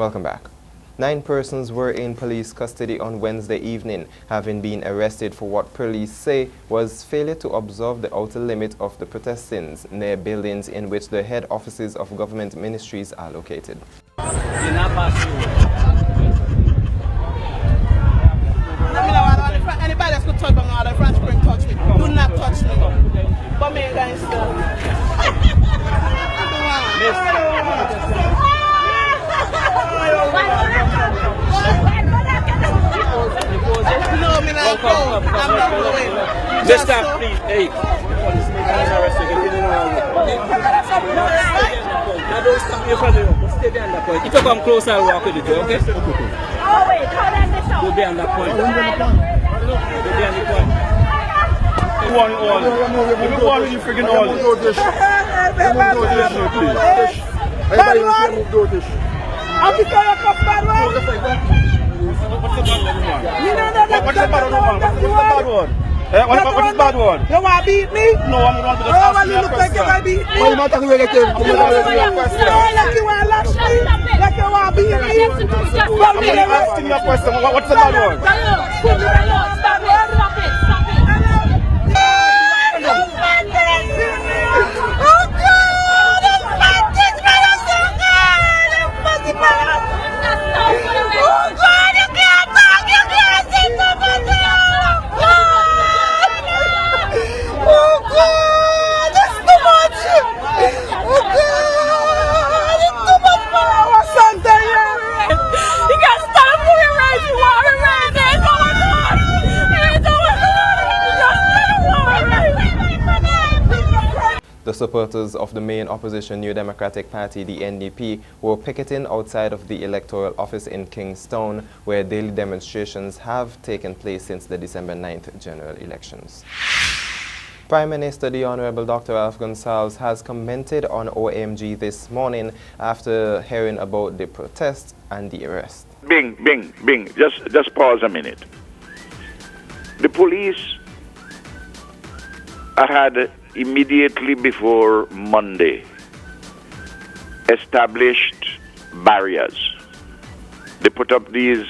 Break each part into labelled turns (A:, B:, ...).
A: Welcome back. 9 persons were in police custody on Wednesday evening, having been arrested for what police say was failure to observe the outer limit of the protest scenes near buildings in which the head offices of government ministries are located.
B: Anybody that's going to touch me, all the French spring touch me. Do not touch me. Come here, guys. No, me not go. I'm not going.
C: Just stop, please. Hey. Don't stop me from the stay behind that point. If you come closer, I'll walk with you, okay?
D: Oh, wait, hold on this out.
C: Go behind that point. Go behind the point. One all. You go on with you freaking all.
B: I'll be going to come bad one.
C: What's the bad one?
B: You know that.
C: What's the bad one? What's the bad one?
B: You want to beat me?
C: No, I'm going to just
B: Oh,
C: ask
B: you
C: you a
B: look like you want to beat me.
C: Why you not talking about it?
B: Like you want to lash me. Like you want to beat me.
C: I'm asking you a question. What's the bad one?
D: Stop it.
B: Oh God! It's fantastic, man! I'm so good! Oh God! You can't talk! You can't sit up and down! Oh God! That's too much! Oh God! It's too much for our son there! You can't stop moving right! You want to run! There's no one on! There's no one on!
A: The supporters of the main opposition New Democratic Party, the NDP, were picketing outside of the electoral office in Kingstown, where daily demonstrations have taken place since the December 9th general elections. Prime Minister the Honorable Dr. Ralph Gonsalves has commented on OMG this morning after hearing about the protests and the arrest.
E: Bing. Just pause a minute. The police had immediately before Monday established barriers. They put up these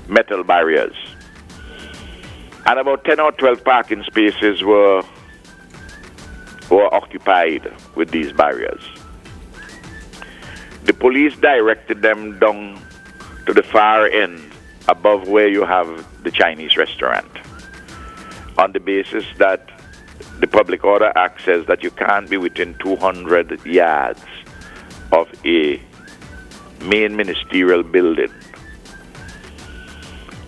E: metal barriers. And about 10 or 12 parking spaces were occupied with these barriers. The police directed them down to the far end above where you have the Chinese restaurant, on the basis that the Public Order Act says that you can't be within 200 yards of a main ministerial building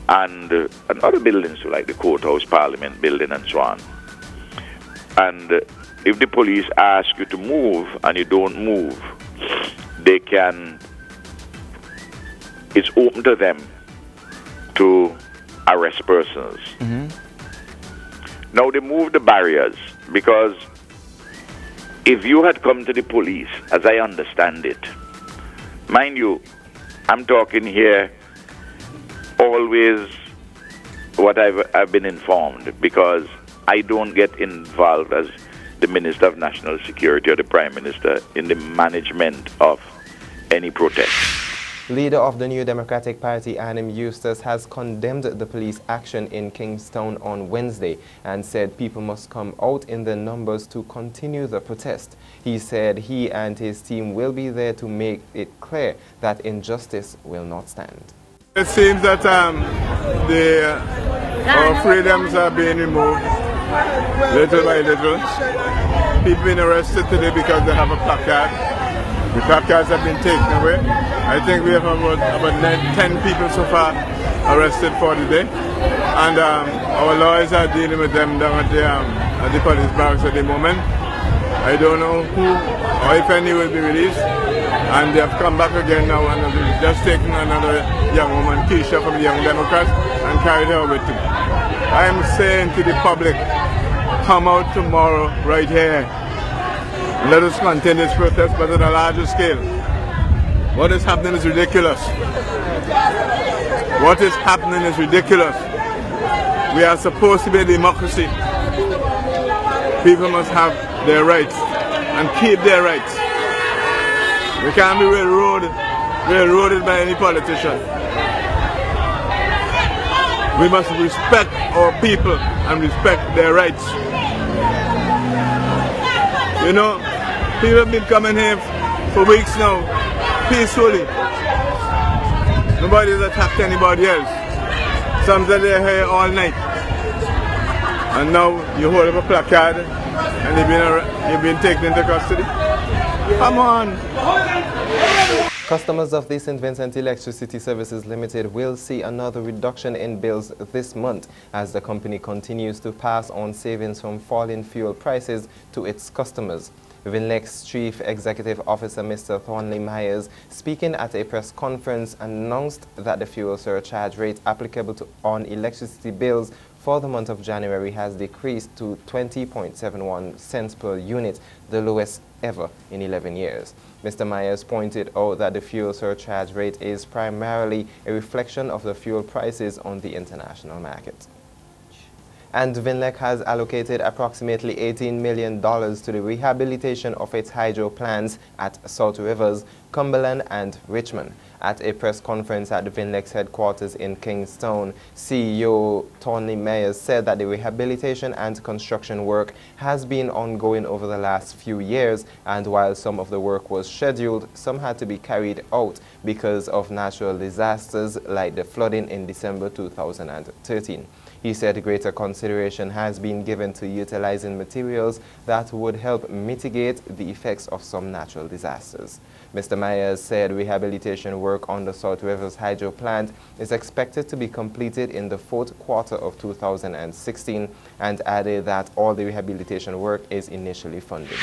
E: and other buildings like the Courthouse, Parliament building and so on. And if the police ask you to move and you don't move, it's open to them to arrest persons. Now they moved the barriers because if you had come to the police, as I understand it, mind you, I'm talking here always what I've been informed, because I don't get involved as the Minister of National Security or the Prime Minister in the management of any protest.
A: Leader of the New Democratic Party, Anim Eustace, has condemned the police action in Kingstown on Wednesday and said people must come out in their numbers to continue the protest. He said he and his team will be there to make it clear that injustice will not stand.
F: It seems that our freedoms are being removed little by little. People being arrested today because they have a placard. The placards have been taken away. I think we have about 10 people so far arrested for the day. And our lawyers are dealing with them down at the police barracks at the moment. I don't know who or if any will be released. And they have come back again now and have just taken another young woman, Keisha, from the Young Democrats and carried her with them. I am saying to the public, come out tomorrow right here. Let us continue this protest, but on a larger scale. What is happening is ridiculous. What is happening is ridiculous. We are supposed to be a democracy. People must have their rights and keep their rights. We can't be railroaded be eroded by any politician. We must respect our people and respect their rights. You know, people have been coming here for weeks now, peacefully. Nobody's attacked anybody else. Some said they're here all night. And now you hold up a placard and you've been taken into custody. Come on.
A: Customers of the St. Vincent Electricity Services Limited will see another reduction in bills this month as the company continues to pass on savings from falling fuel prices to its customers. Vinlec's Chief Executive Officer, Mr. Thornley Myers, speaking at a press conference, announced that the fuel surcharge rate applicable on electricity bills for the month of January has decreased to 20.71 cents per unit, the lowest ever in 11 years. Mr. Myers pointed out that the fuel surcharge rate is primarily a reflection of the fuel prices on the international market. And Vinlec has allocated approximately $18 million to the rehabilitation of its hydro plants at South Rivers, Cumberland and Richmond. At a press conference at the Vinlec's headquarters in Kingstown, CEO Tony Myers said that the rehabilitation and construction work has been ongoing over the last few years, and while some of the work was scheduled, some had to be carried out because of natural disasters like the flooding in December 2013. He said greater consideration has been given to utilizing materials that would help mitigate the effects of some natural disasters. Mr. Myers said rehabilitation work on the South Rivers Hydro Plant is expected to be completed in the fourth quarter of 2016 and added that all the rehabilitation work is initially funded.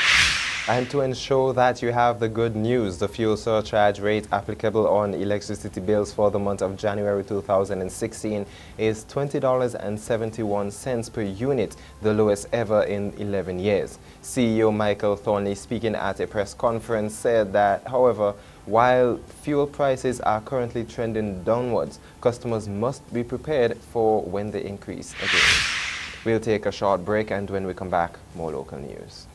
A: And to ensure that you have the good news, the fuel surcharge rate applicable on electricity bills for the month of January 2016 is $20.71 per unit, the lowest ever in 11 years. CEO Michael Thornley, speaking at a press conference, said that, however, while fuel prices are currently trending downwards, customers must be prepared for when they increase again. We'll take a short break, and when we come back, more local news.